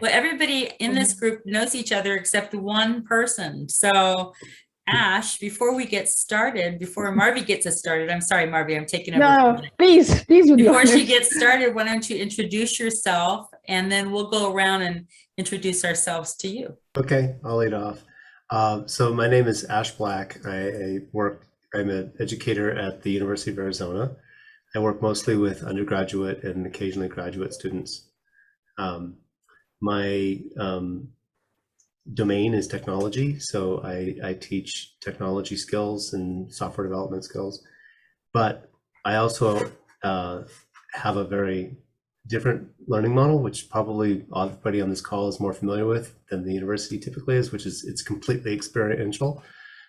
Well, everybody in this group knows each other except one person. So Ash, before we get started, before Marvi gets us started, I'm sorry, Marvi, I'm taking over. No, please do the Before she honors. gets started, why don't you introduce yourself and then we'll go around and introduce ourselves to you. Okay, I'll lead off. So my name is Ash Black. I'm an educator at the University of Arizona. I work mostly with undergraduate and occasionally graduate students. My domain is technology, so I teach technology skills and software development skills. But I also have a very different learning model, which probably everybody on this call is more familiar with than the university typically is, which is it's completely experiential.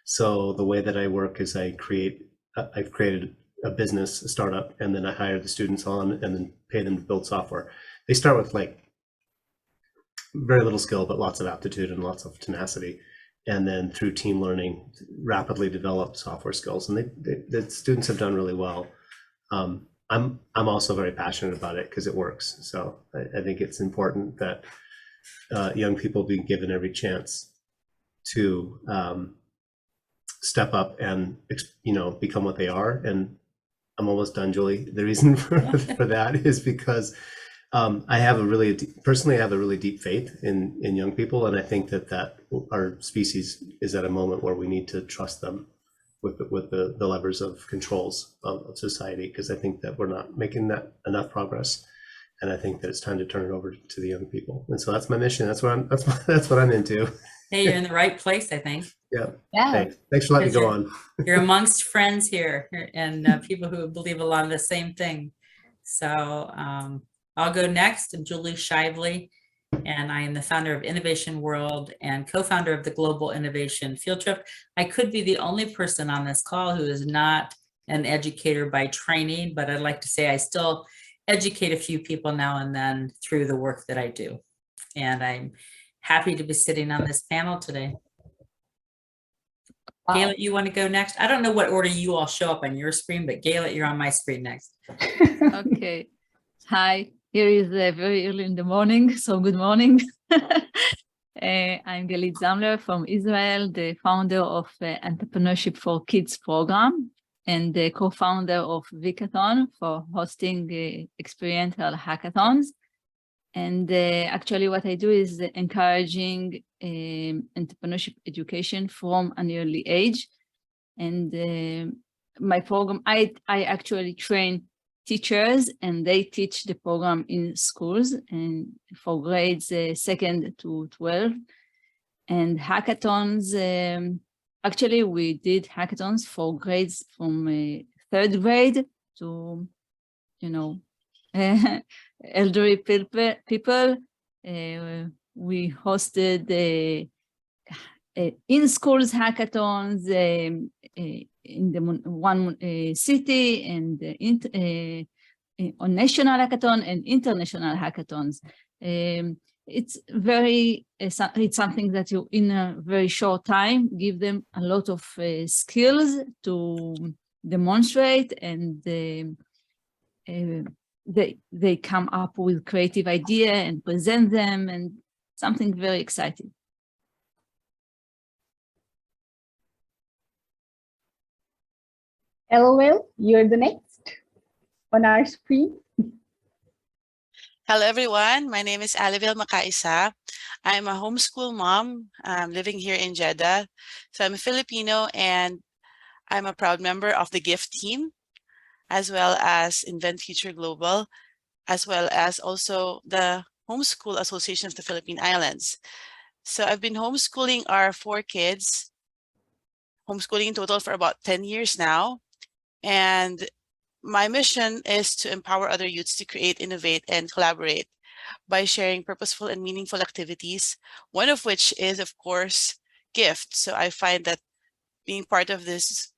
So the way that I work is I've created a business, a startup, and then I hire the students on and then pay them to build software. They start with like very little skill, but lots of aptitude and lots of tenacity. And then through team learning, rapidly develop software skills. And the students have done really well. I'm also very passionate about it because it works. So I think it's important that young people be given every chance to step up and become what they are. And I'm almost done, Julie. The reason for that is because I have a really deep faith in young people, and I think that our species is at a moment where we need to trust them with the levers of controls of society, because I think that we're not making that enough progress, and I think that it's time to turn it over to the young people. And so that's my mission. That's what I'm into. Hey, you're in the right place, I think. Yeah. Thanks for letting me go on. You're amongst friends here and people who believe a lot of the same thing. So I'll go next. I'm Julie Shively, and I am the founder of Innovation World and co-founder of the Global Innovation Field Trip. I could be the only person on this call who is not an educator by training, but I'd like to say I still educate a few people now and then through the work that I do. And I'm happy to be sitting on this panel today. Wow. Gayla, you want to go next? I don't know what order you all show up on your screen, but Gayla, you're on my screen next. Okay. Hi, here is very early in the morning, so good morning. I'm Galit Zamler from Israel, the founder of Entrepreneurship for Kids program and the co-founder of Vicathon for hosting experiential hackathons. And actually what I do is encouraging entrepreneurship education from an early age. And my program, I actually train teachers, and they teach the program in schools and for grades 2nd to 12. And hackathons, actually we did hackathons for grades from 3rd grade to, elderly people. We hosted in schools hackathons in the one city, and on national hackathon and international hackathons. It's something that you in a very short time give them a lot of skills to demonstrate, and they come up with creative idea and present them, and something very exciting. LOL, you're the next on our screen. Hello, everyone. My name is Alivil Makaisa. I'm a homeschool mom living here in Jeddah. So I'm a Filipino, and I'm a proud member of the GIFT team, as well as Invent Future Global, as well as also the Homeschool Association of the Philippine Islands. So I've been homeschooling our 4 kids, homeschooling in total for about 10 years now. And my mission is to empower other youths to create, innovate, and collaborate by sharing purposeful and meaningful activities, one of which is, of course, GIFT. So I find that being part of this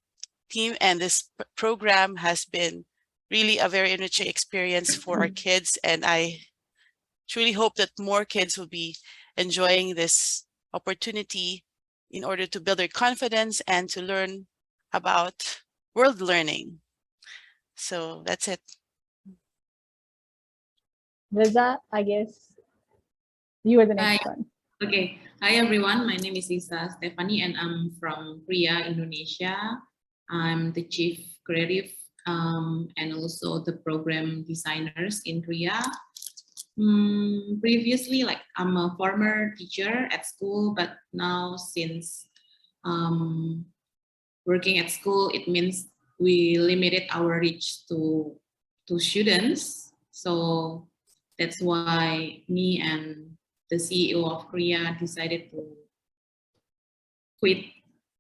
team and this program has been really a very enriching experience for our kids. And I truly hope that more kids will be enjoying this opportunity in order to build their confidence and to learn about world learning. So that's it. Reza, I guess You are the Hi. next one. Okay. Hi, everyone. My name is Lisa Stephanie, and I'm from Korea, Indonesia. I'm the chief creative and also the program designers in Korea. Previously, like I'm a former teacher at school, but now since working at school, it means we limited our reach to students. So that's why me and the CEO of Korea decided to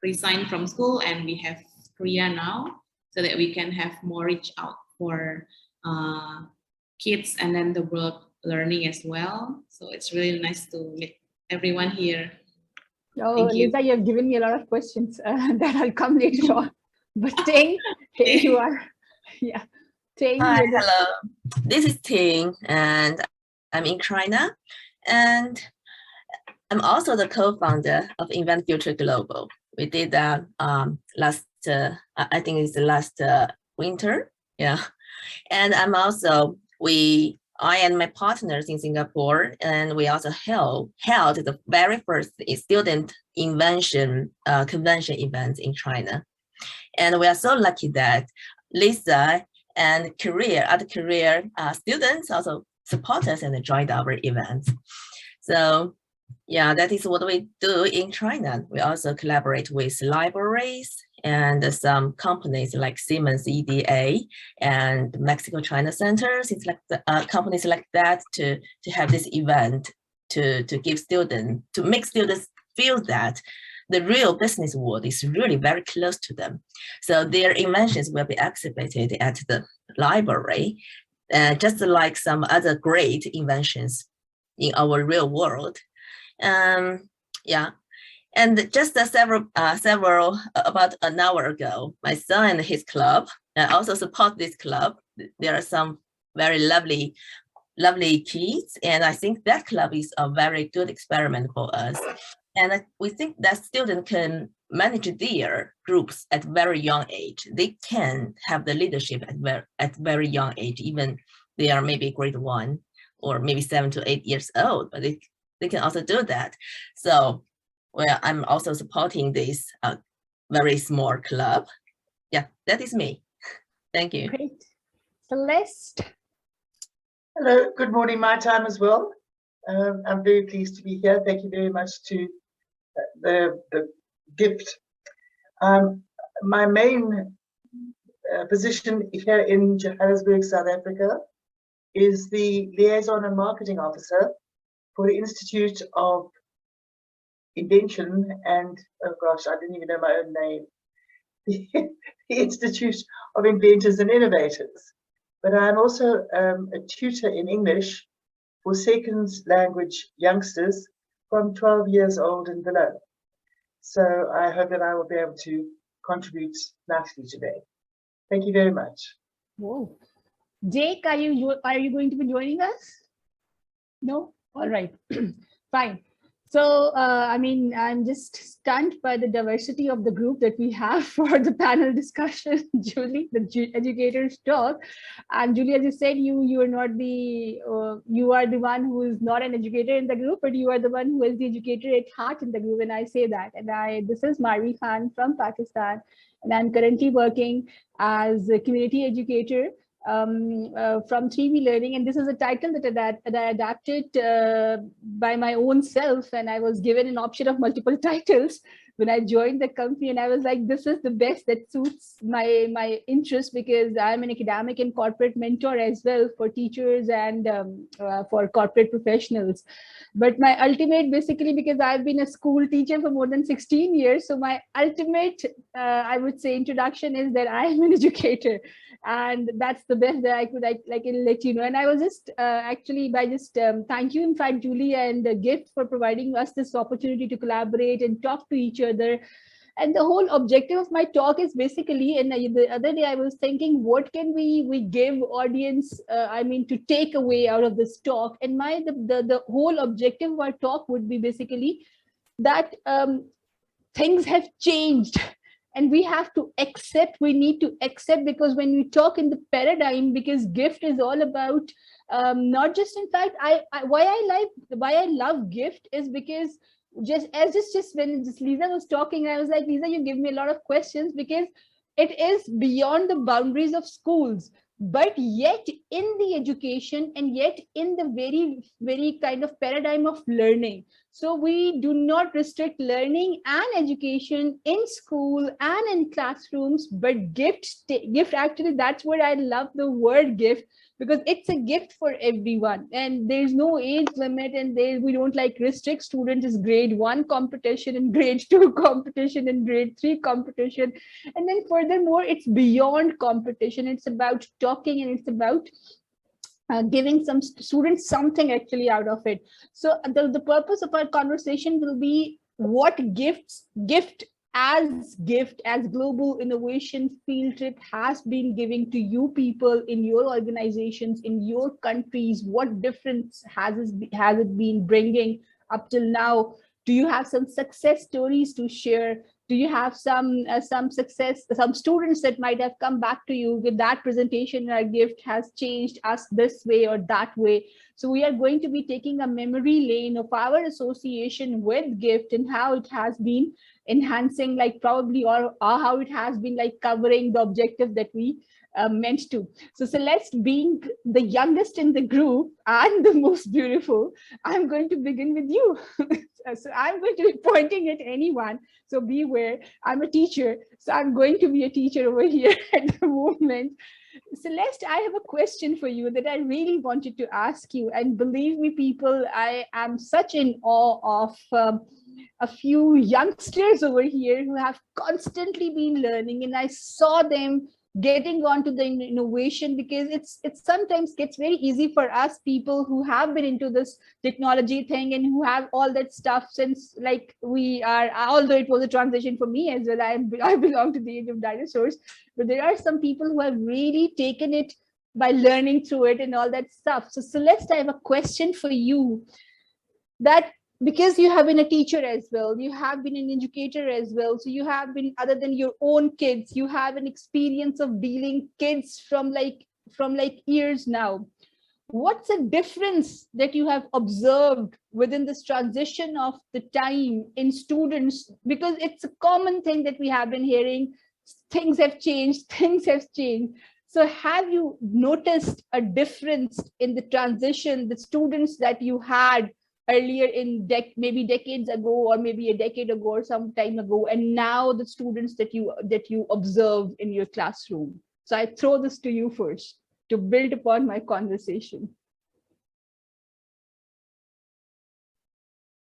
resign from school, and we have Korea now so that we can have more reach out for kids and then the world learning as well. So it's really nice to meet everyone here. Oh, Thank you. Lisa, you have given me a lot of questions that I'll come later on. But Ting, you are, yeah. Ting, Hi, you're the- hello. This is Ting, and I'm in China, and I'm also the co-founder of Invent Future Global. We did that last, I think it's the last winter, yeah. And I'm also, I and my partners in Singapore, and we also held the very first student invention convention event in China. And we are so lucky that Lisa and other career students also support us and joined our event. So yeah, that is what we do in China. We also collaborate with libraries and some companies like Siemens EDA and Mexico China Center, things like the, companies like that to have this event to give students, to make students feel that the real business world is really very close to them. So their inventions will be exhibited at the library, just like some other great inventions in our real world. Yeah, and just several about an hour ago, my son and his club also support this club. There are some very lovely kids, and I think that club is a very good experiment for us. And we think that students can manage their groups at very young age. They can have the leadership at very young age, even they are maybe grade 1 or maybe 7 to 8 years old, but they can also do that. So, well, I'm also supporting this very small club. Yeah, that is me. Thank you. Great. Celeste. Hello, good morning, my time as well. I'm very pleased to be here. Thank you very much to the gift. My main position here in Johannesburg, South Africa, is the Liaison and Marketing Officer for the Institute of Invention and, oh gosh, I didn't even know my own name, the Institute of Inventors and Innovators. But I'm also a tutor in English for second language youngsters from 12 years old and below. So I hope that I will be able to contribute nicely today. Thank you very much. Whoa. Jake, are you going to be joining us? No? All right. Fine. So, I mean, I'm just stunned by the diversity of the group that we have for the panel discussion. Julie, the educators talk. And Julie, as you said, you are not the, you are the one who is not an educator in the group, but you are the one who is the educator at heart in the group. And I say that. And this is Marvi Khan from Pakistan. And I'm currently working as a community educator from 3V Learning, and this is a title that I adapted by my own self, and I was given an option of multiple titles when I joined the company, and I was like, this is the best that suits my interest, because I'm an academic and corporate mentor as well for teachers and for corporate professionals. But my ultimate, basically, because I've been a school teacher for more than 16 years, so my ultimate, I would say, introduction is that I am an educator. And that's the best that I could let you know. And I was just thank you, in fact, Julie and Gift, for providing us this opportunity to collaborate and talk to each other. And the whole objective of my talk is basically, and the other day I was thinking, what can we give audience, to take away out of this talk? And the whole objective of our talk would be basically that things have changed and we have to accept, we need to accept, because when we talk in the paradigm, because gift is all about not just, in fact, why I love gift is because just when just Lisa was talking, I was like, Lisa, you give me a lot of questions, because it is beyond the boundaries of schools, but yet in the education, and yet in the very, very kind of paradigm of learning. So we do not restrict learning and education in school and in classrooms, but gift actually, that's what I love the word gift, because it's a gift for everyone, and there's no age limit, and we don't like restrict students is grade 1 competition and grade 2 competition and grade 3 competition. And then furthermore, it's beyond competition. It's about talking, and it's about giving some students something actually out of it. So the purpose of our conversation will be what gift as global innovation field trip has been giving to you people in your organizations, in your countries. What difference has it been bringing up till now? Do you have some success stories to share? Do you have some success, some students that might have come back to you with that presentation, our gift has changed us this way or that way? So we are going to be taking a memory lane of our association with gift and how it has been enhancing, like probably, or how it has been like covering the objective that we meant to. So Celeste, being the youngest in the group and the most beautiful, I'm going to begin with you. So I'm going to be pointing at anyone, so beware. I'm a teacher, so I'm going to be a teacher over here at the moment. Celeste, I have a question for you that I really wanted to ask you, and believe me, people, I am such in awe of a few youngsters over here who have constantly been learning, and I saw them getting onto the innovation, because it's sometimes gets very easy for us people who have been into this technology thing and who have all that stuff since, like, we are, although it was a transition for me as well, I belong to the age of dinosaurs, but there are some people who have really taken it by learning through it and all that stuff. So Celeste, I have a question for you, that because you have been a teacher as well, you have been an educator as well, so you have been, other than your own kids, you have an experience of dealing kids from years now. What's the difference that you have observed within this transition of the time in students? Because it's a common thing that we have been hearing, things have changed. So have you noticed a difference in the transition, the students that you had earlier in maybe decades ago, or maybe a decade ago or some time ago, and now the students that you observe in your classroom? So I throw this to you first to build upon my conversation.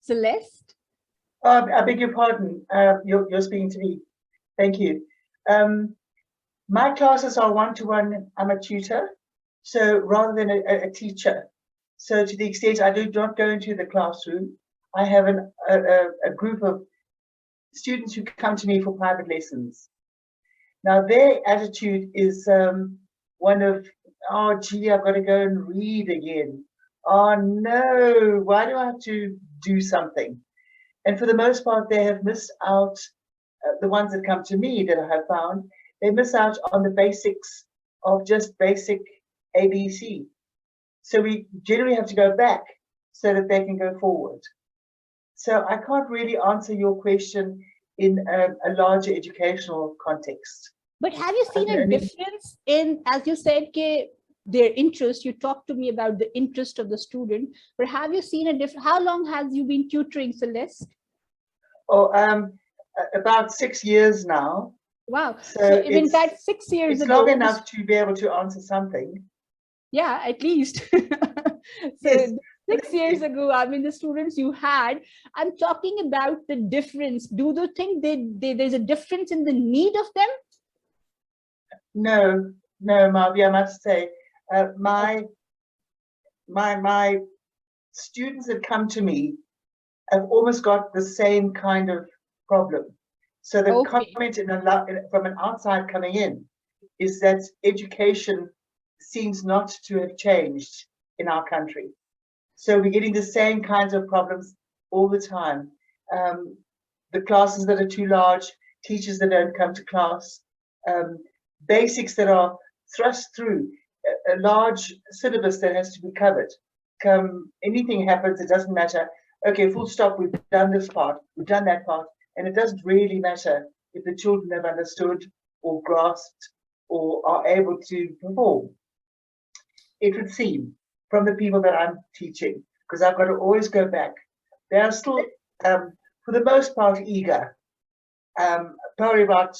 Celeste? I beg your pardon. You're speaking to me. Thank you. My classes are one-to-one. I'm a tutor, so rather than a teacher. So to the extent I do not go into the classroom, I have a group of students who come to me for private lessons. Now their attitude is one of, oh gee, I've got to go and read again. Oh no, why do I have to do something? And for the most part, they have missed out, the ones that come to me that I have found, they miss out on the basics of just basic ABC. So we generally have to go back so that they can go forward. So I can't really answer your question in a larger educational context. But have you seen a difference in, as you said, their interest? You talked to me about the interest of the student, but have you seen a difference? How long has you been tutoring, Celeste? Oh, about 6 years now. Wow. So in fact, 6 years it's ago. It's long enough to be able to answer something. Yeah, at least. So yes. 6 years ago, I mean, the students you had, I'm talking about the difference. Do you think there's a difference in the need of them? No, Marvi, I must say, my students that come to me have almost got the same kind of problem. So the comment from an outside coming in is that education seems not to have changed in our country. So we're getting the same kinds of problems all the time. The classes that are too large, teachers that don't come to class, basics that are thrust through, a large syllabus that has to be covered. Anything happens, it doesn't matter. Okay, full stop, we've done this part, we've done that part, and it doesn't really matter if the children have understood or grasped or are able to perform. It would seem from the people that I'm teaching, because I've got to always go back, they are still, for the most part, eager. Probably about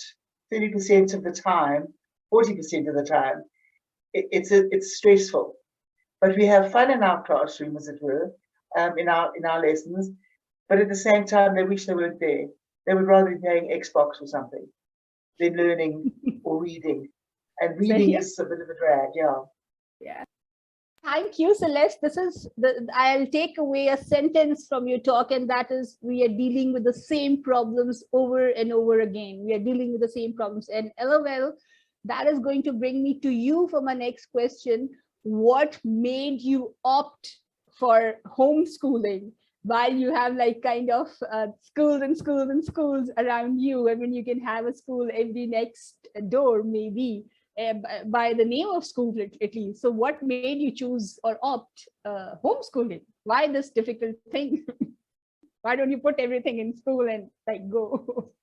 30% of the time, 40% of the time, it's stressful. But we have fun in our classroom, as it were, in our lessons. But at the same time, they wish they weren't there. They would rather be playing Xbox or something than learning or reading. And reading is a bit of a drag, yeah. Yeah. Thank you, Celeste. I'll take away a sentence from your talk, and that is, we are dealing with the same problems over and over again. We are dealing with the same problems. And LOL, that is going to bring me to you for my next question. What made you opt for homeschooling while you have like kind of schools and schools and schools around you? I mean, you can have a school every next door, maybe. By the name of school at least. So what made you choose or opt homeschooling? Why this difficult thing? Why don't you put everything in school and like go?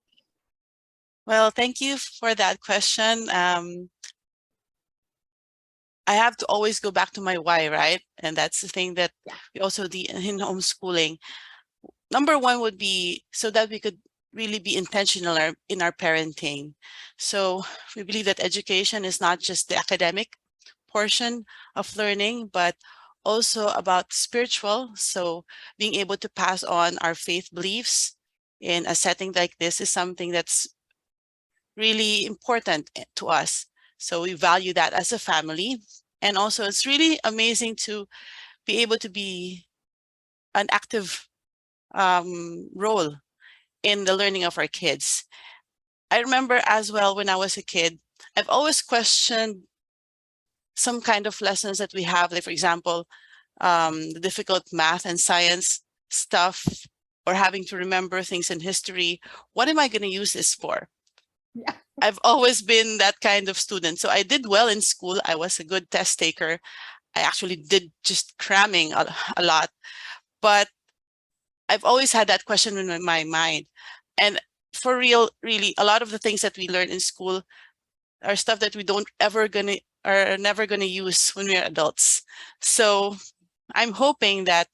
Well, thank you for that question. I have to always go back to my why, right? And that's the thing that we also do in homeschooling. Number one would be so that we could really be intentional in our parenting. So we believe that education is not just the academic portion of learning, but also about spiritual. So being able to pass on our faith beliefs in a setting like this is something that's really important to us. So we value that as a family. And also it's really amazing to be able to be an active role in the learning of our kids. I remember as well when I was a kid, I've always questioned some kind of lessons that we have, like for example, the difficult math and science stuff, or having to remember things in history. What am I going to use this for? Yeah. I've always been that kind of student. So I did well in school. I was a good test taker. I actually did just cramming a lot, but I've always had that question in my mind. And for real, really, a lot of the things that we learn in school are stuff that we are never gonna use when we're adults. So I'm hoping that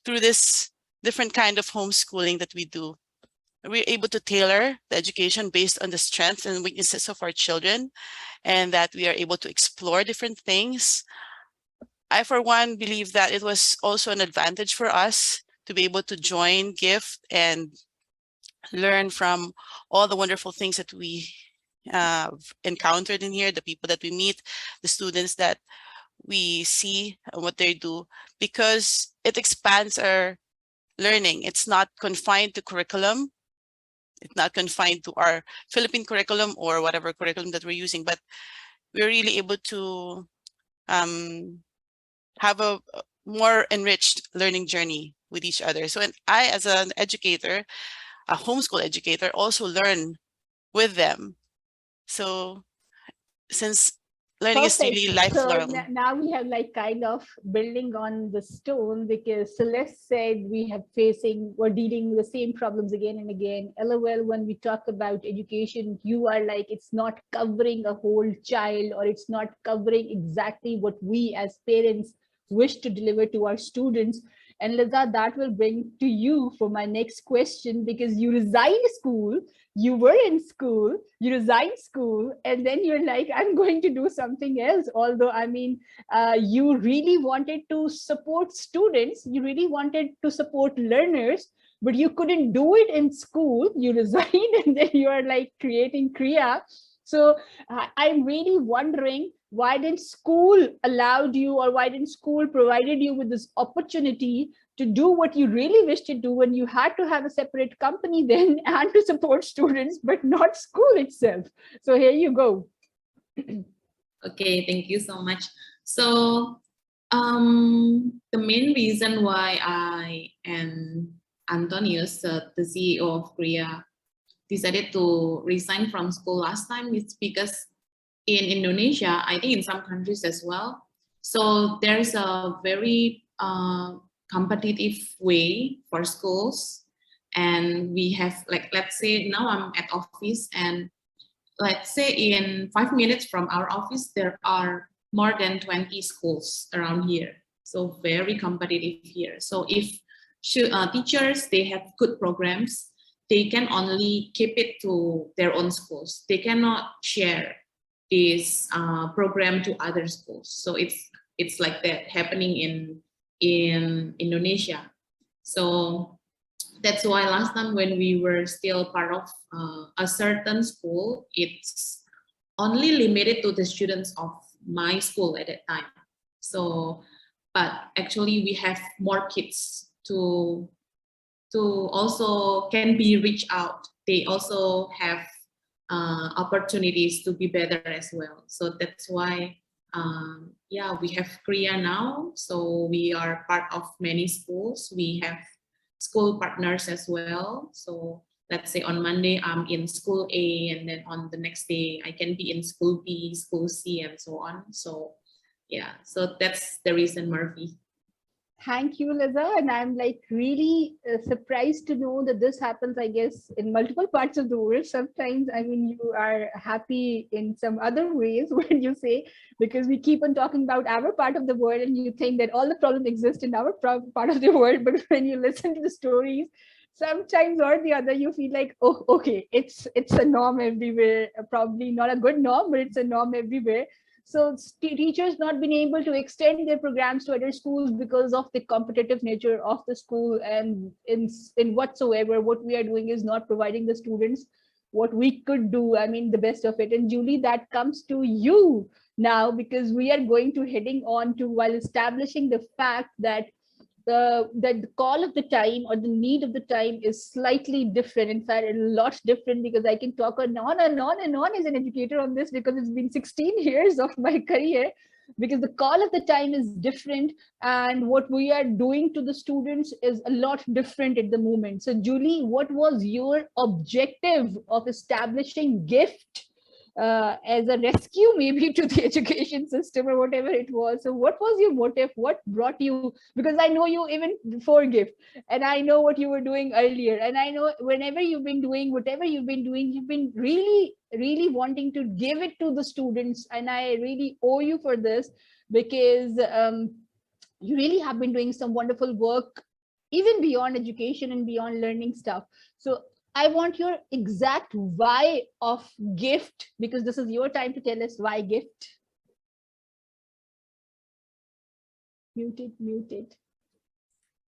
through this different kind of homeschooling that we do, we're able to tailor the education based on the strengths and weaknesses of our children, and that we are able to explore different things. I, for one, believe that it was also an advantage for us to be able to join GIFT and learn from all the wonderful things that we have encountered in here, the people that we meet, the students that we see and what they do, because it expands our learning. It's not confined to curriculum. It's not confined to our Philippine curriculum or whatever curriculum that we're using, but we're really able to have a more enriched learning journey with each other. So, and I, as an educator, a homeschool educator, also learn with them. So since learning is really lifelong. So now we have like kind of building on the stone, because Celeste said we're dealing with the same problems again and again. LOL, when we talk about education, you are like, it's not covering a whole child, or it's not covering exactly what we as parents wish to deliver to our students. And Liza, that will bring to you for my next question, because you resigned school, you were in school, you resigned school, and then you're like, I'm going to do something else. Although, I mean, you really wanted to support students, you really wanted to support learners, but you couldn't do it in school. You resigned, and then you are like creating Kriya. So I'm really wondering, why didn't school allowed you, or why didn't school provided you with this opportunity to do what you really wish to do, when you had to have a separate company then and to support students, but not school itself? So here you go. Okay, thank you so much. So the main reason why I and Antonius, the CEO of Korea, decided to resign from school last time, it's because in Indonesia, I think in some countries as well, so there's a very competitive way for schools. And we have, like, let's say now I'm at office, and let's say in 5 minutes from our office, there are more than 20 schools around here. So very competitive here. So if teachers, they have good programs, they can only keep it to their own schools. They cannot share this program to other schools. So it's like that happening in Indonesia. So that's why last time when we were still part of a certain school, it's only limited to the students of my school at that time. So, but actually we have more kids to also can be reached out. They also have opportunities to be better as well. So that's why, yeah, we have Korea now. So we are part of many schools. We have school partners as well. So let's say on Monday, I'm in school A, and then on the next day, I can be in school B, school C, and so on. So yeah, so that's the reason, Murphy. Thank you, Liza. And I'm like really surprised to know that this happens, I guess, in multiple parts of the world. Sometimes, I mean, you are happy in some other ways when you say, because we keep on talking about our part of the world and you think that all the problems exist in our part of the world. But when you listen to the stories, sometimes or the other, you feel like, oh, okay, it's a norm everywhere. Probably not a good norm, but it's a norm everywhere. So teachers not being able to extend their programs to other schools because of the competitive nature of the school, and in whatsoever, what we are doing is not providing the students what we could do. I mean, the best of it. And Julie, that comes to you now, because we are going to heading on to, while establishing the fact that the call of the time or the need of the time is slightly different. In fact, a lot different, because I can talk on and on as an educator on this, because it's been 16 years of my career, because the call of the time is different and what we are doing to the students is a lot different at the moment. So Julie, what was your objective of establishing GIFT as a rescue maybe to the education system or whatever it was? So what was your motive? What brought you? Because I know you even before GIFT, and I know what you were doing earlier, and I know whenever you've been doing whatever you've been doing, you've been really wanting to give it to the students, and I really owe you for this, because you really have been doing some wonderful work even beyond education and beyond learning stuff. So I want your exact why of GIFT, because this is your time to tell us why GIFT. Muted.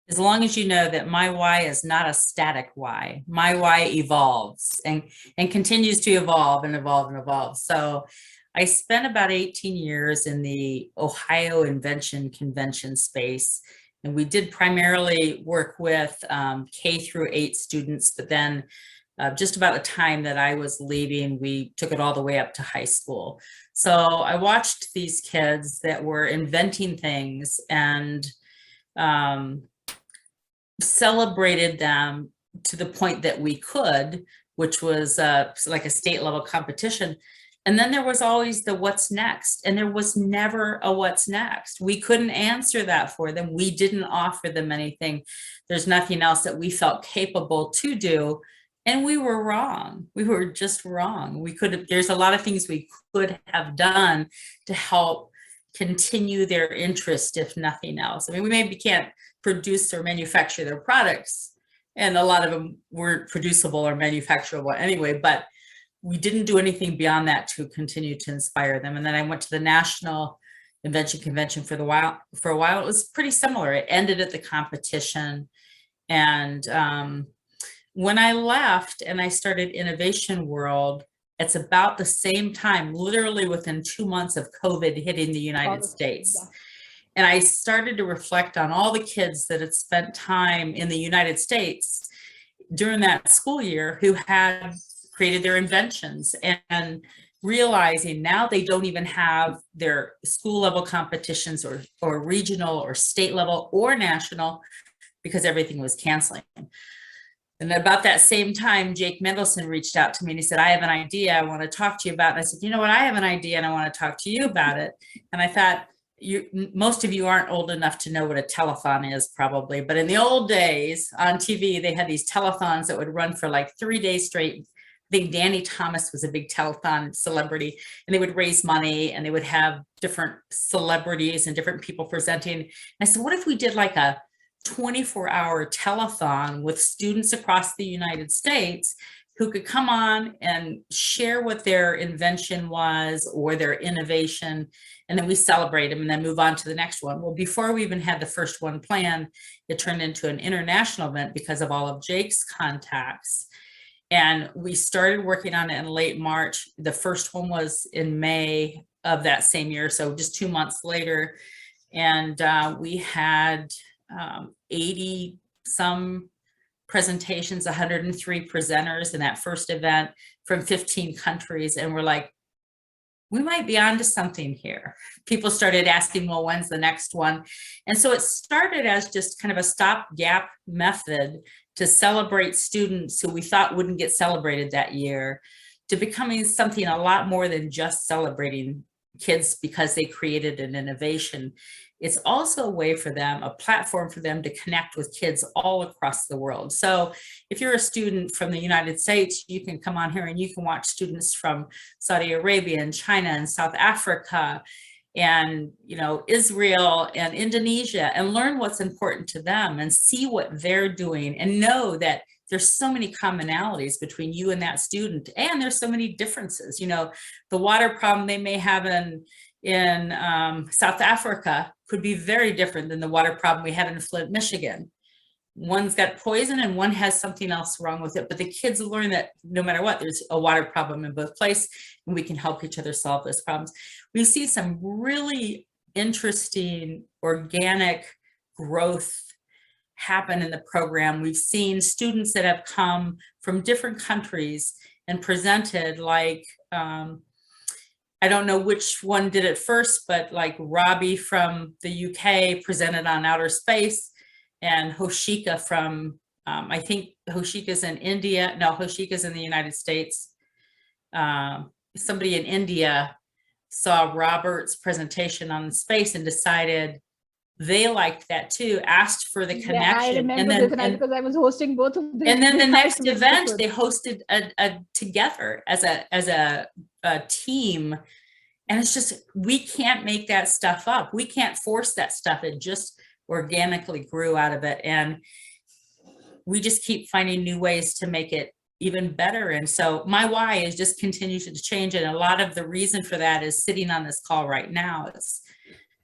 As long as you know that my why is not a static why. My why evolves and continues to evolve and evolve and evolve. So I spent about 18 years in the Ohio Invention Convention space. And we did primarily work with K through 8 students, but then just about the time that I was leaving, we took it all the way up to high school. So I watched these kids that were inventing things and celebrated them to the point that we could, which was like a state level competition. And then there was always the what's next, and there was never a what's next. We couldn't answer that for them. We didn't offer them anything. There's nothing else that we felt capable to do. And we were wrong. We were just wrong. We could have, there's a lot of things we could have done to help continue their interest, if nothing else. I mean, we maybe can't produce or manufacture their products, and a lot of them weren't producible or manufacturable anyway, but we didn't do anything beyond that to continue to inspire them. And then I went to the National Invention Convention for a while. It was pretty similar. It ended at the competition. And when I left and I started Innovation World, it's about the same time, literally within 2 months of COVID hitting the United States. Yeah. And I started to reflect on all the kids that had spent time in the United States during that school year who had created their inventions, and realizing now they don't even have their school level competitions or regional or state level or national, because everything was canceling. And about that same time, Jake Mendelson reached out to me and he said, I have an idea I want to talk to you about. And I said, you know what, I have an idea and I want to talk to you about it. And I thought, most of you aren't old enough to know what a telethon is probably, but in the old days on TV, they had these telethons that would run for like 3 days straight. I think Danny Thomas was a big telethon celebrity, and they would raise money and they would have different celebrities and different people presenting. And I said, what if we did like a 24-hour telethon with students across the United States who could come on and share what their invention was or their innovation, and then we celebrate them and then move on to the next one. Well, before we even had the first one planned, it turned into an international event because of all of Jake's contacts. And we started working on it in late March. The first one was in May of that same year, so just 2 months later. And we had 80 some presentations, 103 presenters in that first event from 15 countries. And we're like, we might be onto something here. People started asking, well, when's the next one? And so it started as just kind of a stopgap method to celebrate students who we thought wouldn't get celebrated that year, to becoming something a lot more than just celebrating kids because they created an innovation. It's also a way for them, a platform for them to connect with kids all across the world. So if you're a student from the United States, you can come on here and you can watch students from Saudi Arabia and China and South Africa and, you know, Israel and Indonesia, and learn what's important to them and see what they're doing and know that there's so many commonalities between you and that student, and there's so many differences. You know, the water problem they may have in South Africa could be very different than the water problem we have in Flint, Michigan. One's got poison and one has something else wrong with it, but the kids learn that no matter what, there's a water problem in both places, and we can help each other solve those problems. We see some really interesting organic growth happen in the program. We've seen students that have come from different countries and presented, like, I don't know which one did it first, but like Robbie from the UK presented on outer space, and Hoshika from, I think Hoshika's in India. No, Hoshika's in the United States. Somebody in India saw Robert's presentation on space and decided they liked that too, asked for the connection. Yeah, I remember and this because I was hosting both of them. And then the next event, they hosted a together as a team. And it's just, we can't make that stuff up. We can't force that stuff. It just organically grew out of it. And we just keep finding new ways to make it even better. And so my why is just continue to change. And a lot of the reason for that is sitting on this call right now. It's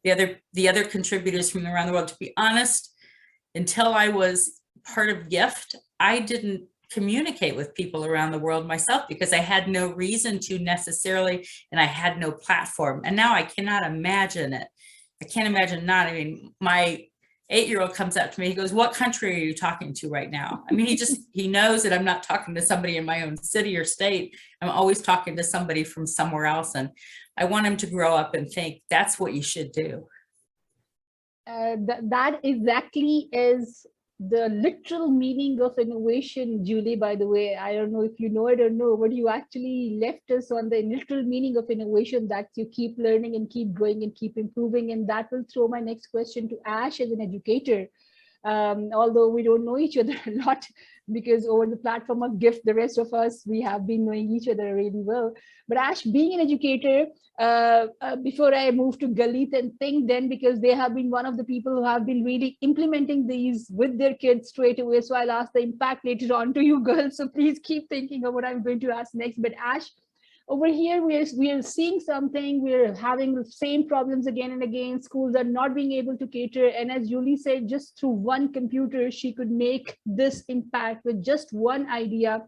the other contributors from around the world. To be honest, until I was part of GIFT, I didn't communicate with people around the world myself because I had no reason to necessarily, and I had no platform. And now I cannot imagine it. I can't imagine not. I mean, my 8-year-old comes up to me, he goes, what country are you talking to right now? I mean, he knows that I'm not talking to somebody in my own city or state. I'm always talking to somebody from somewhere else. And I want him to grow up and think that's what you should do. That exactly is the literal meaning of innovation, Julie, by the way. I don't know if you know it or no, but you actually left us on the literal meaning of innovation, that you keep learning and keep growing and keep improving. And that will throw my next question to Ash as an educator. Although we don't know each other a lot, because over the platform of GIFT, the rest of us, we have been knowing each other really well. But Ash, being an educator, before I move to Galit and Think then, because they have been one of the people who have been really implementing these with their kids straight away. So I'll ask the impact later on to you girls. So please keep thinking of what I'm going to ask next. But Ash, over here, we are seeing something, we're having the same problems again and again. Schools are not being able to cater. And as Julie said, just through one computer, she could make this impact with just one idea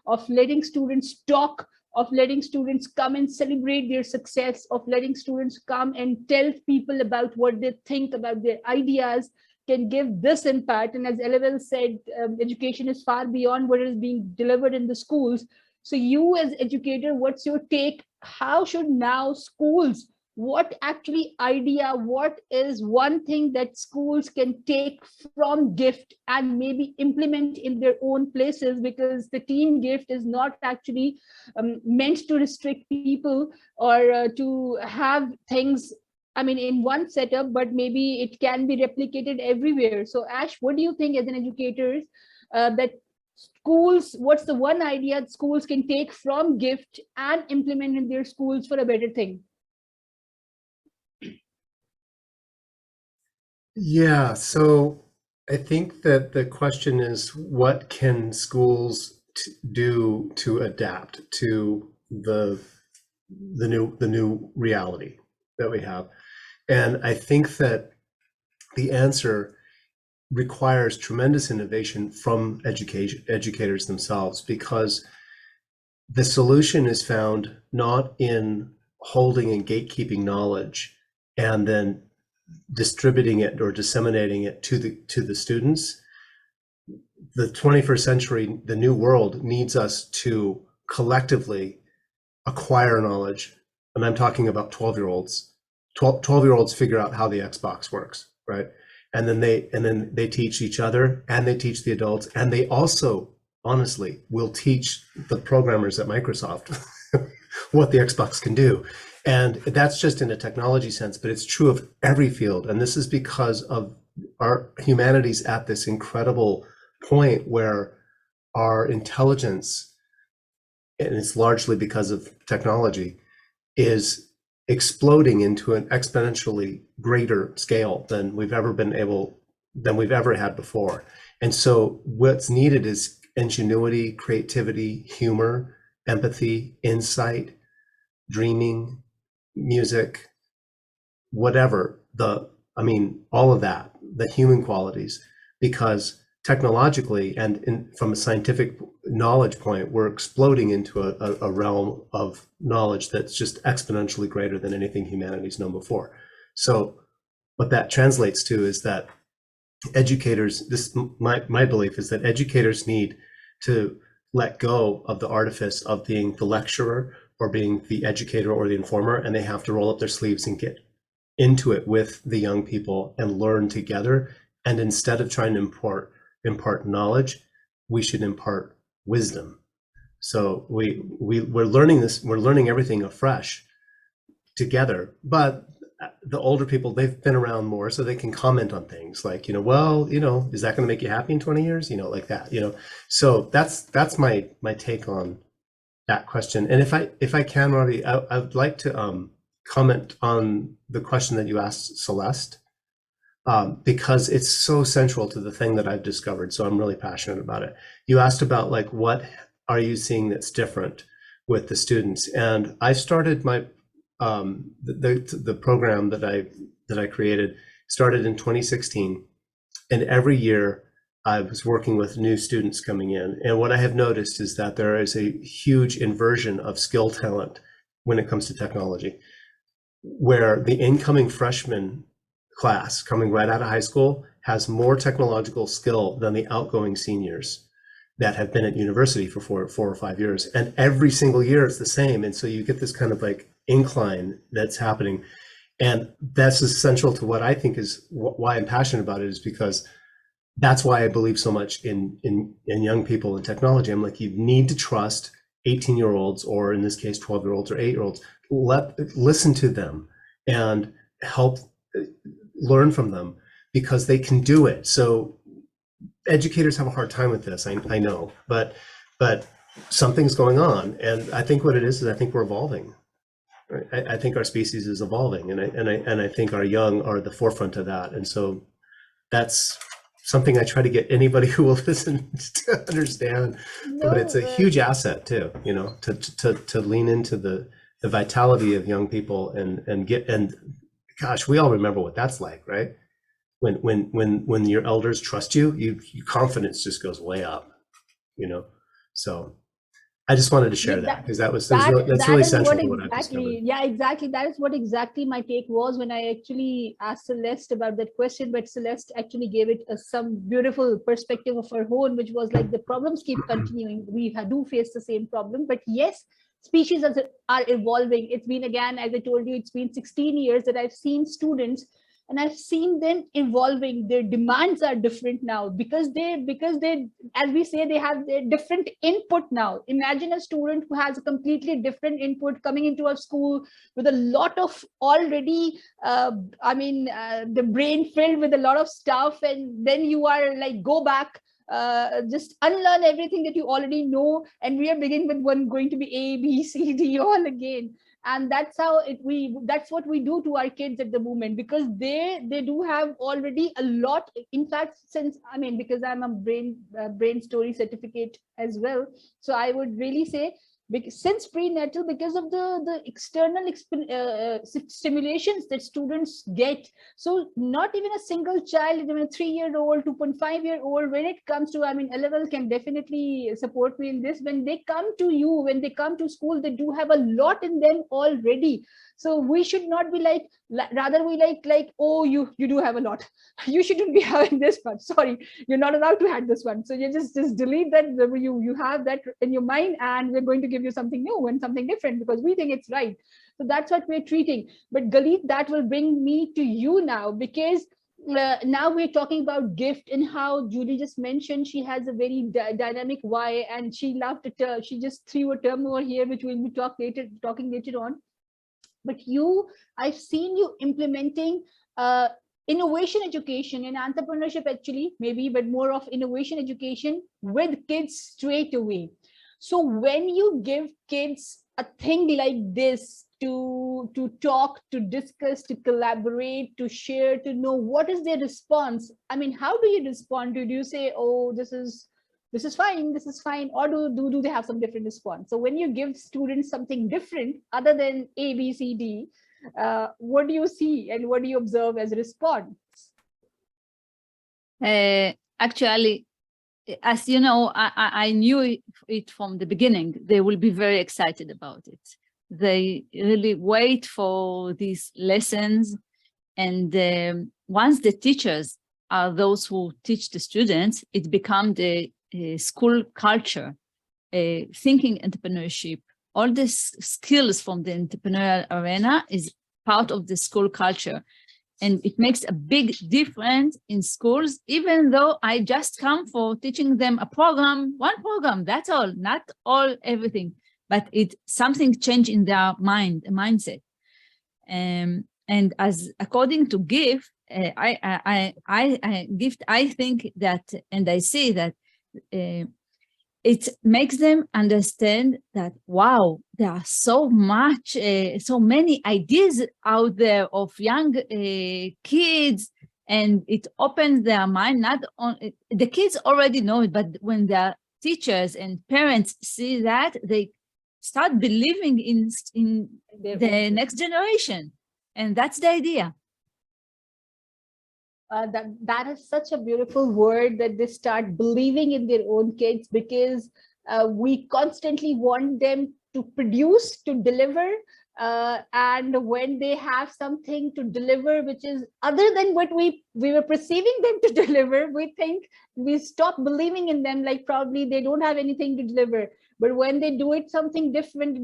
of letting students talk, of letting students come and celebrate their success, of letting students come and tell people about what they think about their ideas, can give this impact. And as Eleville said, education is far beyond what is being delivered in the schools. So you as educator, what's your take? How should now schools what actually idea, what is one thing that schools can take from gift and maybe implement in their own places, because the team gift is not actually meant to restrict people or to have things, I mean, in one setup, but maybe it can be replicated everywhere. So Ash, what do you think as an educator that schools, what's the one idea schools can take from gift and implement in their schools for a better thing? Yeah, so I think that the question is, what can schools do to adapt to the new reality that we have? And I think that the answer requires tremendous innovation from educators themselves, because the solution is found not in holding and gatekeeping knowledge and then distributing it or disseminating it to the students. The 21st century, the new world, needs us to collectively acquire knowledge. And I'm talking about 12-year-olds. 12-year-olds figure out how the Xbox works, right? And then they teach each other, and they teach the adults, and they also honestly will teach the programmers at Microsoft what the Xbox can do. And that's just in a technology sense, but it's true of every field. And this is because of our humanity's at this incredible point where our intelligence, and it's largely because of technology, is exploding into an exponentially greater scale than we've ever had before. And so what's needed is ingenuity, creativity, humor, empathy, insight, dreaming, music, whatever, all of that, the human qualities, because technologically and from a scientific knowledge point, we're exploding into a realm of knowledge that's just exponentially greater than anything humanity's known before. So what that translates to is that educators, my belief is that educators need to let go of the artifice of being the lecturer or being the educator or the informer, and they have to roll up their sleeves and get into it with the young people and learn together. And instead of trying to impart knowledge, we should impart wisdom. So we're learning everything afresh together, but the older people, they've been around more, so they can comment on things like, is that going to make you happy in 20 years? Like that, So that's my take on that question. And if I can, Ravi, I would like to comment on the question that you asked Celeste, because it's so central to the thing that I've discovered. So I'm really passionate about it. You asked about what are you seeing that's different with the students? And I started my the program that I created started in 2016, and every year I was working with new students coming in. And what I have noticed is that there is a huge inversion of skill talent when it comes to technology, where the incoming freshman class coming right out of high school has more technological skill than the outgoing seniors that have been at university for four or 5 years. And every single year it's the same. And so you get this kind of incline that's happening. And that's essential to what I think is why I'm passionate about it, is because that's why I believe so much in young people and technology. I'm like, you need to trust 18-year-olds, or in this case, 12-year-olds or 8-year-olds. Listen to them and help learn from them, because they can do it. So educators have a hard time with this, I know, but something's going on. And I think what it is I think we're evolving. Right? I think our species is evolving, and I think our young are at the forefront of that. And so that's something I try to get anybody who will listen to understand. But it's a huge asset too, to lean into the vitality of young people and gosh, we all remember what that's like, right? When your elders trust you, your confidence just goes way up, So I just wanted to share that, because that's really central to what I've discovered. Yeah, exactly. That is what exactly my take was when I actually asked Celeste about that question. But Celeste actually gave it some beautiful perspective of her own, which was like the problems keep continuing. We do face the same problem, but yes, species are evolving. It's been, again, as I told you, it's been 16 years that I've seen students, and I've seen them evolving. Their demands are different now because they, as we say, they have their different input now. Imagine a student who has a completely different input coming into a school with a lot of already, the brain filled with a lot of stuff, and then you are like, go back, just unlearn everything that you already know, and we are beginning with one going to be A, B, C, D all again. And that's how that's what we do to our kids at the moment, because they do have already a lot. In fact, since because I'm a brain story certificate as well, so I would really say, since prenatal, because of the external stimulations that students get, so not even a single child, even a 3-year-old, 2.5-year-old, when it comes to, LLL can definitely support me in this, when they come to you, when they come to school, they do have a lot in them already. So we should not be like, rather we like, oh, you do have a lot, you shouldn't be having this one, sorry, you're not allowed to have this one, so you just delete that, you have that in your mind, and we're going to give you something new and something different because we think it's right. So that's what we're treating. But Galit, that will bring me to you now, because now we're talking about gift, and how Julie just mentioned she has a very dynamic why, and she loved it. She just threw a term over here, which we'll be talking later on. But I've seen you implementing innovation education and entrepreneurship, actually, maybe, but more of innovation education with kids straight away. So when you give kids a thing like this to talk, to discuss, to collaborate, to share, to know, what is their response? How do you respond? Do you say, oh, this is fine, or do they have some different response? So when you give students something different other than A, B, C, D, what do you see and what do you observe as a response? Actually, as you know, I knew it from the beginning. They will be very excited about it. They really wait for these lessons. And once the teachers are those who teach the students, it becomes the school culture, thinking entrepreneurship, all the skills from the entrepreneurial arena is part of the school culture. And it makes a big difference in schools, even though I just come for teaching them one program, that's all, not everything, but it's something change in their mindset. And as according to gift, I think that, and I see that it makes them understand that, wow, there are so many ideas out there of young kids, and it opens their mind. Not on the kids already know it, but when their teachers and parents see that, they start believing in the next generation, and that's the idea. That is such a beautiful word, that they start believing in their own kids, because we constantly want them to produce, to deliver, and when they have something to deliver which is other than what we were perceiving them to deliver, we stop believing in them, like probably they don't have anything to deliver. But when they do something different,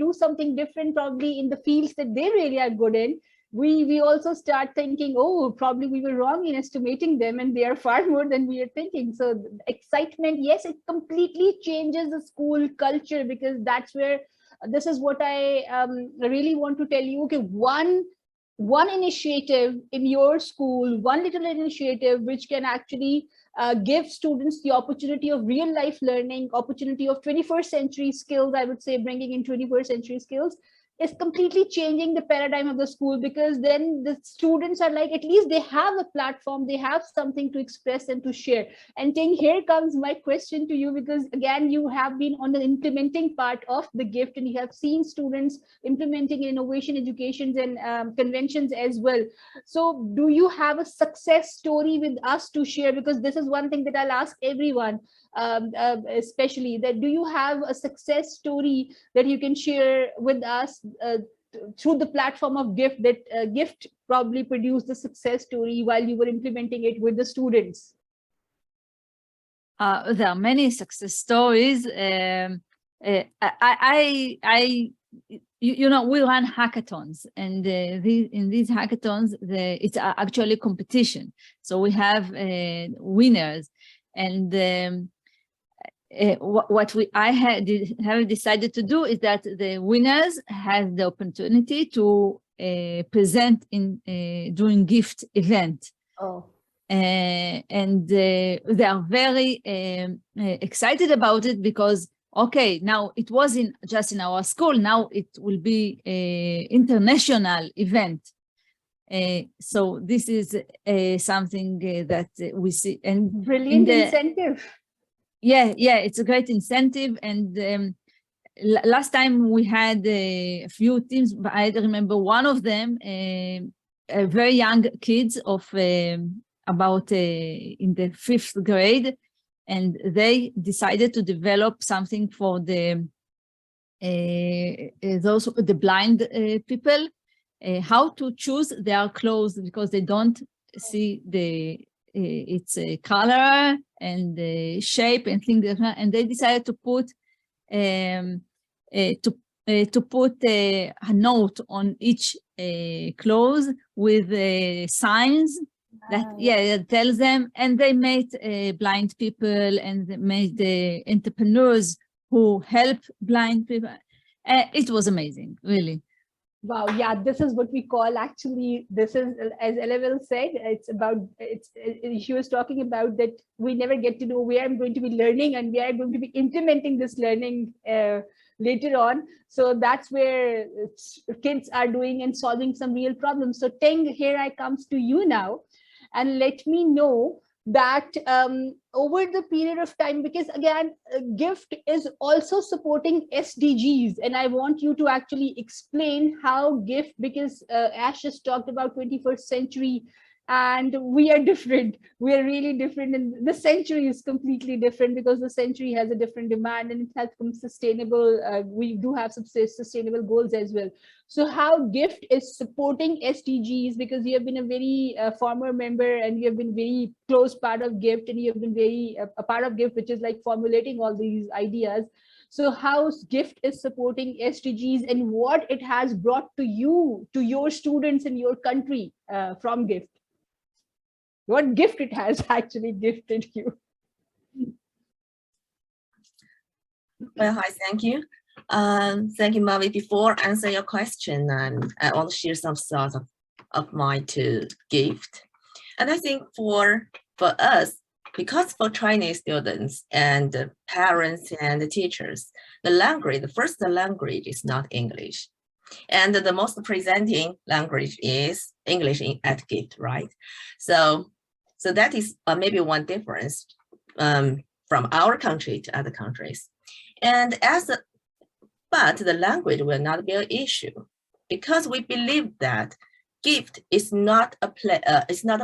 probably in the fields that they really are good in, we also start thinking, oh, probably we were wrong in estimating them, and they are far more than we are thinking. So excitement, yes, it completely changes the school culture, because that's where, this is what I really want to tell you. Okay, one initiative in your school, one little initiative which can actually give students the opportunity of real life learning, opportunity of 21st century skills, I would say, bringing in 21st century skills, is completely changing the paradigm of the school, because then the students are like, at least they have a platform, they have something to express and to share. And Ting, here comes my question to you, because again, you have been on the implementing part of the gift, and you have seen students implementing innovation educations and conventions as well. So do you have a success story with us to share? Because this is one thing that I'll ask everyone, especially, that do you have a success story that you can share with us through the platform of gift, that gift probably produced the success story while you were implementing it with the students? There are many success stories. I we run hackathons, and in these hackathons, it's actually competition. So we have winners, and what I have decided to do is that the winners have the opportunity to present during gift event. Oh. And they are very excited about it because, okay, now it wasn't just in our school, now it will be an international event. So this is something that we see. And brilliant incentive. Yeah, it's a great incentive. And last time we had a few teams, but I remember one of them, very young kids of about in the 5th grade, and they decided to develop something for the blind people, how to choose their clothes, because they don't see its color and the shape and things like that. And they decided to put a note on each clothes with signs that tells them, and they made blind people, and they made the entrepreneurs who help blind people. It was amazing, really. Wow, yeah, this is what we call, actually, this is, as Ella said, it's about, she was talking about that we never get to know where I'm going to be learning and where I'm going to be implementing this learning later on. So that's where kids are doing and solving some real problems. So Teng, here I comes to you now, and let me know that over the period of time, because again, GIFT is also supporting SDGs, and I want you to actually explain how GIFT, because Ash just talked about 21st century, and we are different. We are really different, and the century is completely different because the century has a different demand, and it has some sustainable, we do have some sustainable goals as well. So how GIFT is supporting SDGs, because you have been a very former member, and you have been very close part of GIFT, and you have been very a part of GIFT, which is like formulating all these ideas. So how GIFT is supporting SDGs, and what it has brought to you, to your students in your country from GIFT? What gift it has actually gifted you? Well, hi, thank you. Thank you, Mavi. Before I answer your question, I want to share some thoughts of mine to GIFT. And I think for us, because for Chinese students and the parents and the teachers, the first language is not English. And the most presenting language is English at GIFT, right? So that is maybe one difference from our country to other countries. And but the language will not be an issue, because we believe that GIFT is not a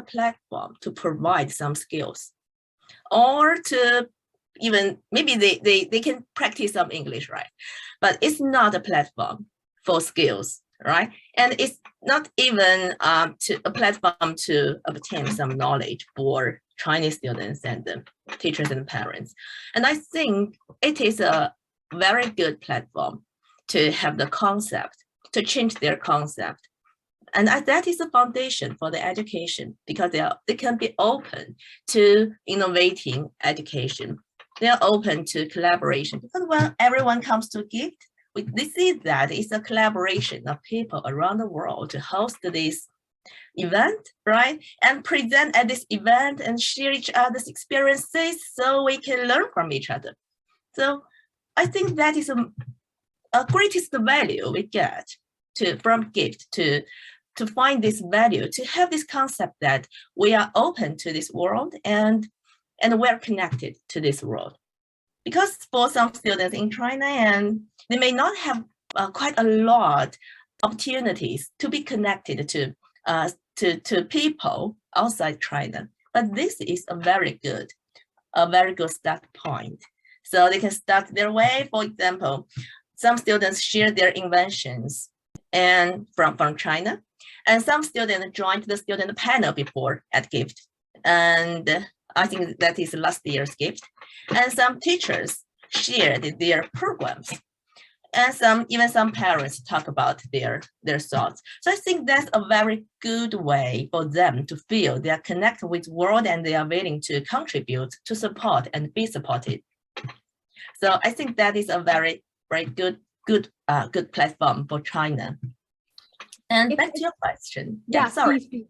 platform to provide some skills, or to even, maybe they can practice some English, right? But it's not a platform for skills, right? And it's not even a platform to obtain some knowledge for Chinese students and the teachers and parents. And I think it is a very good platform to have the concept, to change their concept. And that is the foundation for the education, because they can be open to innovating education. They are open to collaboration, because when everyone comes to GIFT, we see that it's a collaboration of people around the world to host this event, right? And present at this event and share each other's experiences so we can learn from each other. So I think that is a greatest value we get from GIFT, to find this value, to have this concept that we are open to this world and we're connected to this world. Because for some students in China, and they may not have quite a lot opportunities to be connected to people outside China. But this is a very good start point. So they can start their way. For example, some students share their inventions and from China, and some students joined the student panel before at GIFT. And I think that is last year's GIFT. And some teachers shared their programs. And even some parents talk about their thoughts. So I think that's a very good way for them to feel they are connected with the world and they are willing to contribute, to support and be supported. So I think that is a very good platform for China. And back to your question. Yeah, sorry. please.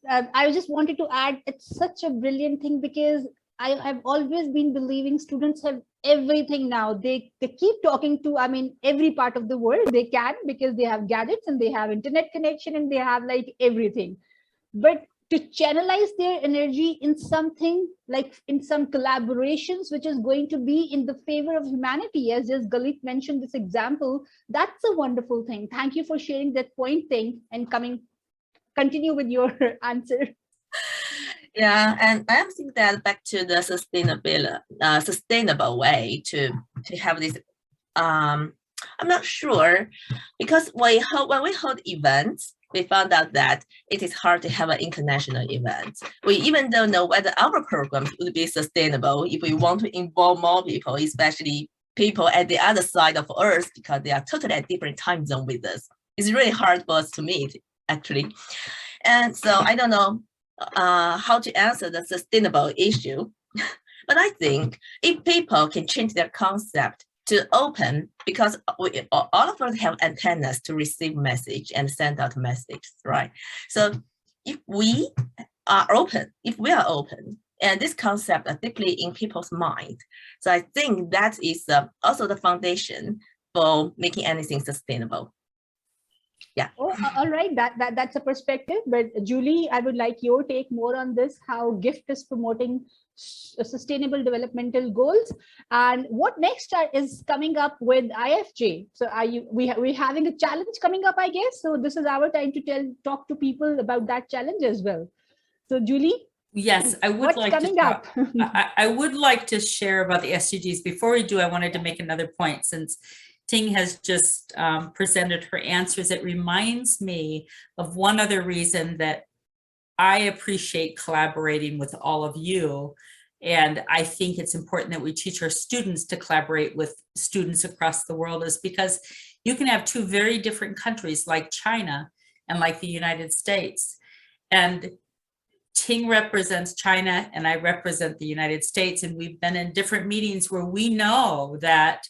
I just wanted to add, it's such a brilliant thing because I've always been believing students have everything now. They keep talking to, I mean, every part of the world they can, because they have gadgets and they have internet connection and they have like everything. But to channelize their energy in something like in some collaborations, which is going to be in the favor of humanity, as just Galit mentioned this example, that's a wonderful thing. Thank you for sharing that point thing and continue with your answer. Yeah, and I think that back to the sustainable way to have this. I'm not sure, because when we hold events, we found out that it is hard to have an international event. We even don't know whether our programs would be sustainable if we want to involve more people, especially people at the other side of Earth, because they are totally at different time zone with us. It's really hard for us to meet, actually. And so I don't know how to answer the sustainable issue. But I think if people can change their concept to open, because all of us have antennas to receive message and send out messages, right? So if we are open, and this concept are deeply in people's mind, so I think that is also the foundation for making anything sustainable. Yeah. Oh, all right. That's a perspective. But Julie, I would like your take more on this, how GIFT is promoting sustainable developmental goals, and what next is coming up with IFJ. So we're having a challenge coming up, I guess. So this is our time to talk to people about that challenge as well. So Julie? Yes, I would like to talk. I would like to share about the SDGs. Before we do, I wanted to make another point. Since Ting has just presented her answers, it reminds me of one other reason that I appreciate collaborating with all of you. And I think it's important that we teach our students to collaborate with students across the world, is because you can have two very different countries like China and like the United States. And Ting represents China and I represent the United States. And we've been in different meetings where we know that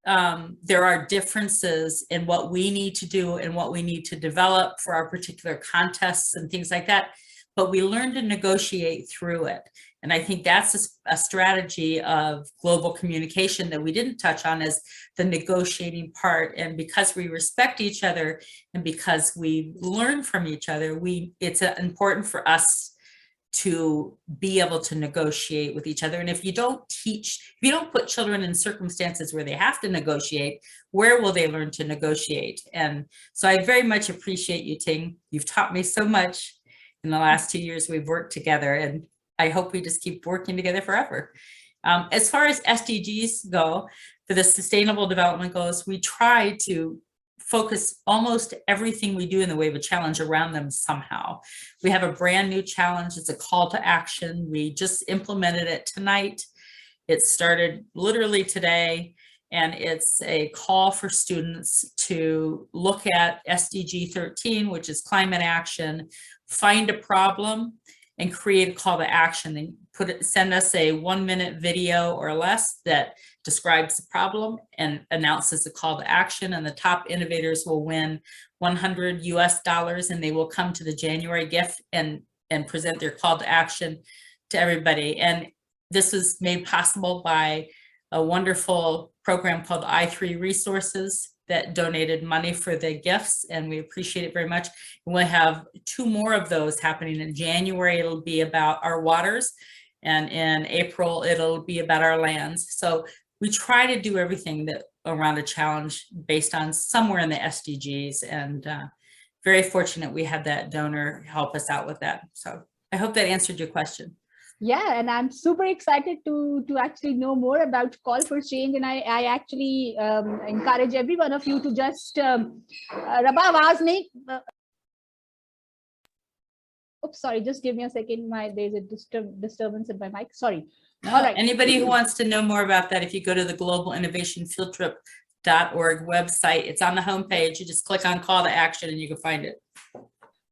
there are differences in what we need to do and what we need to develop for our particular contests and things like that. But we learn to negotiate through it. And I think that's a strategy of global communication that we didn't touch on, is the negotiating part. And because we respect each other and because we learn from each other, it's important for us to be able to negotiate with each other. And if you don't put children in circumstances where they have to negotiate, where will they learn to negotiate? And so I very much appreciate you, Ting. You've taught me so much in the last 2 years we've worked together, and I hope we just keep working together forever. As far as SDGs go, for the Sustainable Development Goals, we try to focus almost everything we do in the way of a challenge around them somehow. We have a brand new challenge. It's a call to action. We just implemented it tonight. It started literally today, and it's a call for students to look at SDG 13, which is climate action, find a problem, and create a call to action, and send us a 1-minute video or less that describes the problem and announces the call to action. And the top innovators will win $100 US, and they will come to the January gift and present their call to action to everybody. And this was made possible by a wonderful program called I3 Resources that donated money for the gifts, and we appreciate it very much. We'll have 2 more of those happening in January. It'll be about our waters, and in April it'll be about our lands. So we try to do everything that around a challenge based on somewhere in the SDGs, and very fortunate we had that donor help us out with that. So I hope that answered your question. Yeah, and I'm super excited to actually know more about Call for Change, and I actually encourage every one of you to just oops, sorry, just give me a second. There's a disturbance in my mic. Sorry. No, all right. Anybody who wants to know more about that, if you go to the Global Innovation Field Trip website. It's on the homepage. You just click on call to action and you can find it.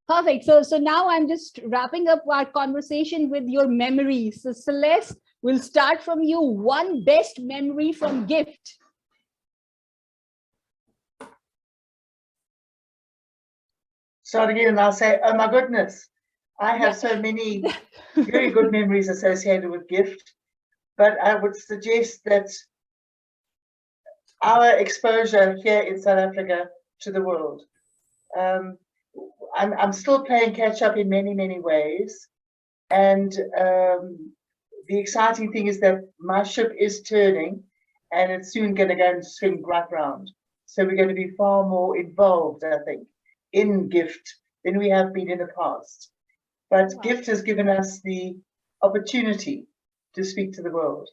Perfect. So now I'm just wrapping up our conversation with your memories. So Celeste, we'll start from you. One best memory from gift. Start again and I'll say, oh my goodness, I have so many very good memories associated with gift, but I would suggest that our exposure here in South Africa to the world. I'm still playing catch up in many, many ways. And the exciting thing is that my ship is turning and it's soon going to go and swing right round. So we're going to be far more involved, I think, in gift than we have been in the past. But gift has given us the opportunity to speak to the world.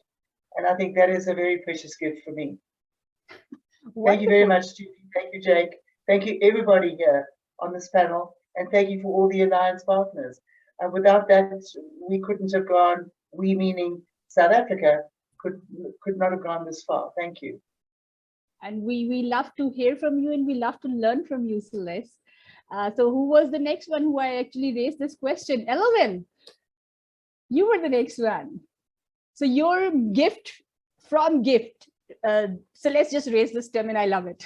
And I think that is a very precious gift for me. Thank you very much, Judy. Thank you, Jake. Thank you, everybody here on this panel. And thank you for all the Alliance partners. And without that, we couldn't have gone, we meaning South Africa, could not have gone this far. Thank you. And we love to hear from you and we love to learn from you, Celeste. So who was the next one who I actually raised this question? LOL, you were the next one. So your gift from gift. Celeste just raised this term and I love it.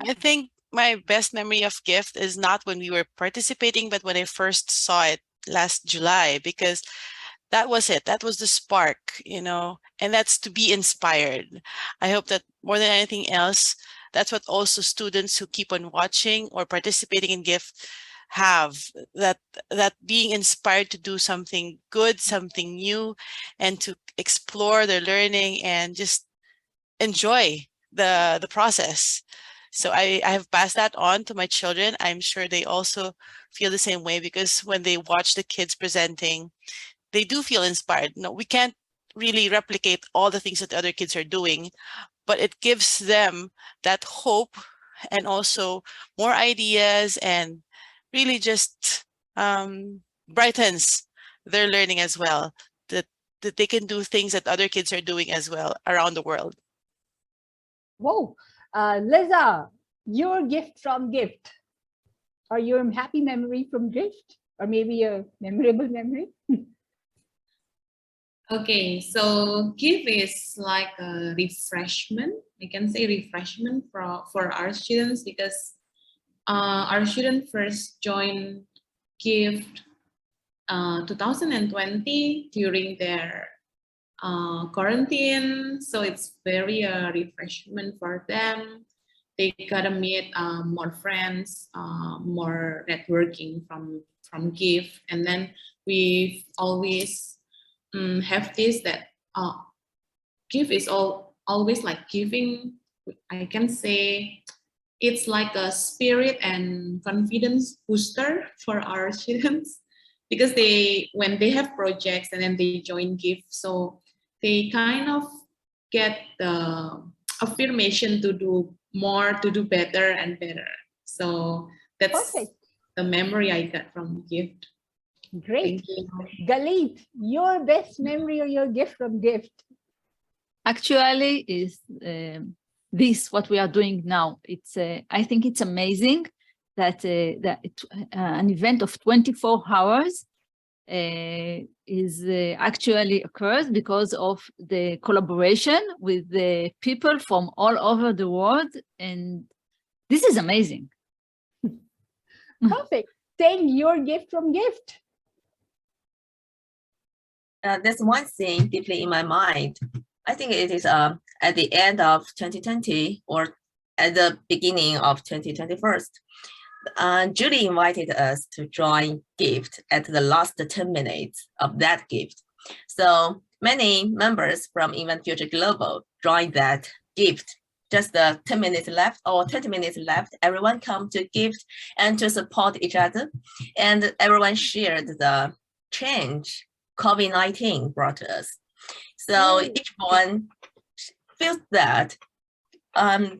I think my best memory of gift is not when we were participating, but when I first saw it last July, because that was it. That was the spark, you know, and that's to be inspired. I hope that more than anything else, that's what also students who keep on watching or participating in gift have, that being inspired to do something good, something new, and to explore their learning and just enjoy the process. So I have passed that on to my children. I'm sure they also feel the same way, because when they watch the kids presenting, they do feel inspired. No, we can't really replicate all the things that the other kids are doing, but it gives them that hope and also more ideas, and really just brightens their learning as well, that they can do things that other kids are doing as well around the world. Whoa, Liza, your gift from gift, or your happy memory from gift, or maybe a memorable memory? Okay, so gift is like a refreshment. I can say refreshment for our students, because our students first joined gift 2020 during their quarantine. So it's very refreshment for them. They gotta meet more friends, more networking from gift. And then we've always have this, that gift is always like giving. I can say it's like a spirit and confidence booster for our students, because when they have projects and then they join gift, so they kind of get the affirmation to do more, to do better and better. So that's Perfect. the memory I got from gift. Great. Galit, your best memory or your gift from gift? Actually, is this what we are doing now? It's I think it's amazing that an event of 24 hours is actually occurs because of the collaboration with the people from all over the world, and this is amazing. Perfect. Saying your gift from gift. There's one thing deeply in my mind. I think it is at the end of 2020 or at the beginning of 2021. Julie invited us to join gift at the last 10 minutes of that gift. So many members from Invent Future Global joined that gift. Just 10 minutes left or 20 minutes left, everyone come to gift and to support each other. And everyone shared the change COVID-19 brought to us. So each one feels that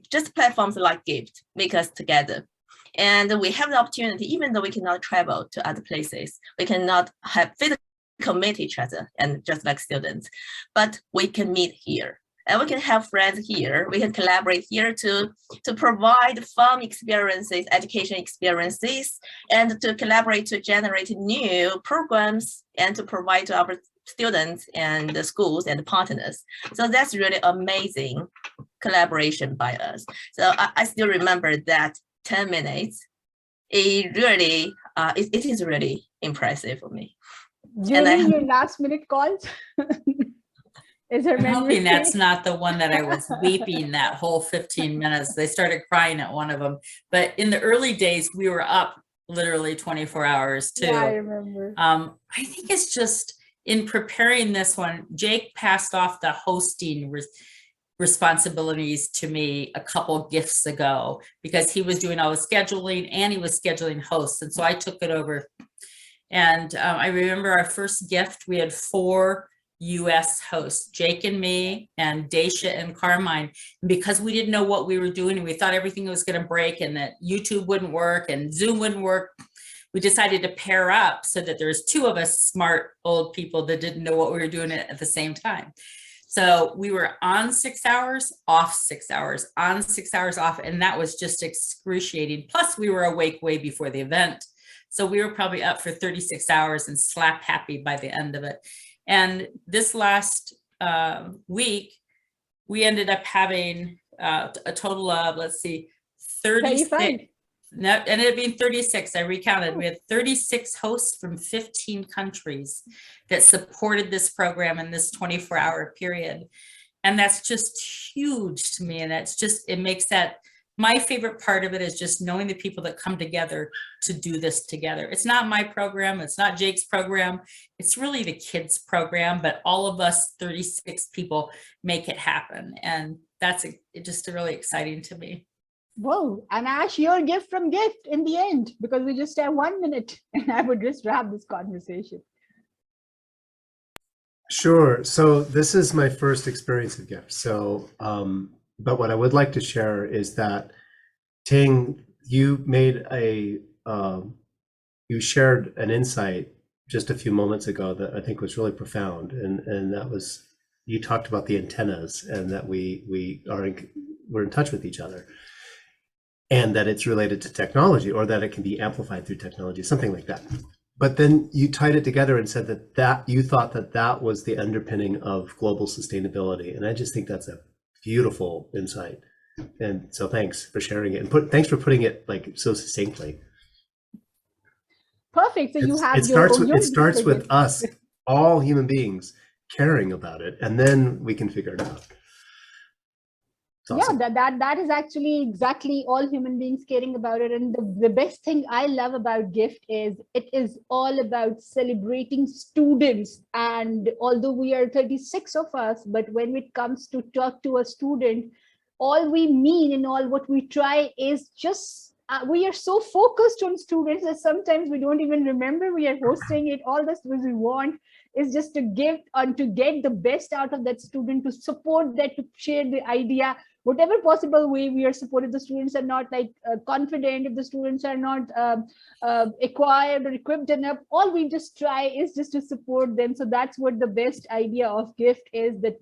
just platforms like gift make us together. And we have the opportunity, even though we cannot travel to other places, we cannot have physical meet each other and just like students, but we can meet here and we can have friends here. We can collaborate here to provide fun experiences, education experiences, and to collaborate to generate new programs and to provide to our students and the schools and the partners. So that's really amazing collaboration by us. So I still remember that 10 minutes. It really, it is really impressive for me. During your last minute calls? Is her I'm memory hoping that's safe? not the one that I was weeping that whole 15 minutes. They started crying at one of them. But in the early days, we were up literally 24 hours too. Yeah, I remember. I think it's just in preparing this one, Jake passed off the hosting responsibilities to me a couple gifts ago because he was doing all the scheduling and he was scheduling hosts. And so I took it over. And I remember our first gift, we had 4 US hosts, Jake and me and Daisha and Carmine. And because we didn't know what we were doing and we thought everything was going to break and that YouTube wouldn't work and Zoom wouldn't work, we decided to pair up so that there's 2 of us smart old people that didn't know what we were doing at the same time. So we were on 6 hours, off 6 hours, on 6 hours, off, and that was just excruciating. Plus we were awake way before the event. So we were probably up for 36 hours and slap happy by the end of it. And this last week, we ended up having a total of, let's see, 36. 35. No, and it being 36, I recounted. We had 36 hosts from 15 countries that supported this program in this 24-hour period. And that's just huge to me. And that's just, it makes that, my favorite part of it is just knowing the people that come together to do this together. It's not my program. It's not Jake's program. It's really the kids' program, but all of us 36 people make it happen. And that's just really exciting to me. Whoa, and Ash, your gift from gift in the end, because we just have 1 minute and I would just wrap this conversation. Sure. So this is my first experience of gift. So, but what I would like to share is that Ting, you made you shared an insight just a few moments ago that I think was really profound, and that was, you talked about the antennas and that we're in touch with each other, and that it's related to technology, or that it can be amplified through technology, something like that. But then you tied it together and said that you thought that was the underpinning of global sustainability, and I just think that's a beautiful insight. And so thanks for sharing it, and thanks for putting it like so succinctly. Perfect. So you have it starts with us, all human beings, caring about it, and then we can figure it out. Awesome. Yeah, that is actually exactly all human beings caring about it. And the best thing I love about gift is it is all about celebrating students. And although we are 36 of us, but when it comes to talk to a student, all we mean and all what we try is just we are so focused on students that sometimes we don't even remember we are hosting it. All this we want is just to give and to get the best out of that student, to support that, to share the idea, whatever possible way we are supported. The students are not like confident, if the students are not acquired or equipped enough, all we just try is just to support them. So that's what the best idea of gift is, that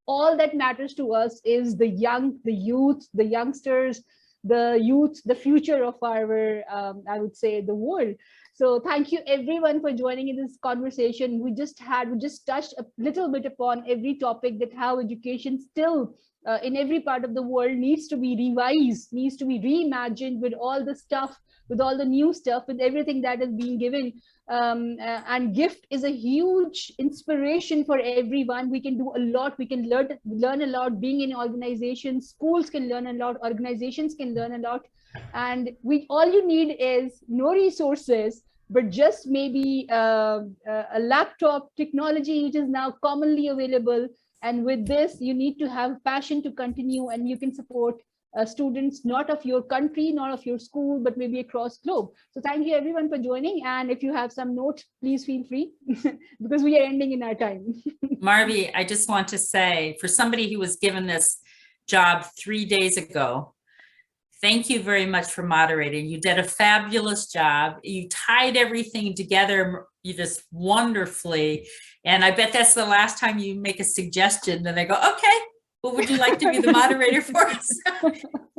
all that matters to us is the youth, the youngsters, the future of our, I would say, the world. So thank you everyone for joining in this conversation. We just touched a little bit upon every topic, that how education still in every part of the world needs to be revised, needs to be reimagined with all the stuff, with all the new stuff, with everything that is being given. And gift is a huge inspiration for everyone. We can do a lot. We can learn a lot being in organizations. Schools can learn a lot. Organizations can learn a lot. And all you need is no resources, but just maybe a laptop technology, which is now commonly available. And with this, you need to have passion to continue, and you can support students, not of your country, not of your school, but maybe across globe. So thank you everyone for joining. And if you have some notes, please feel free because we are ending in our time. Marvi, I just want to say, for somebody who was given this job 3 days ago, thank you very much for moderating. You did a fabulous job. You tied everything together you just wonderfully. And I bet that's the last time you make a suggestion. Then they go, okay, what would you like to be the moderator for us?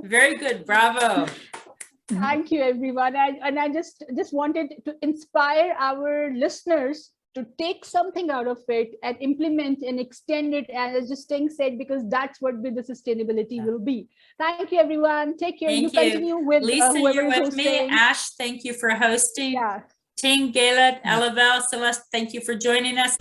Very good. Bravo. Thank you, everyone. I just wanted to inspire our listeners to take something out of it and implement and extend it, as just Ting said, because that's what the sustainability will be. Thank you, everyone. Take care. Thank you continue with Lisa, whoever you're is with me. hosting. Ash, thank you for hosting. Yeah. Ting, Gaylord, Alabel, Celeste, thank you for joining us.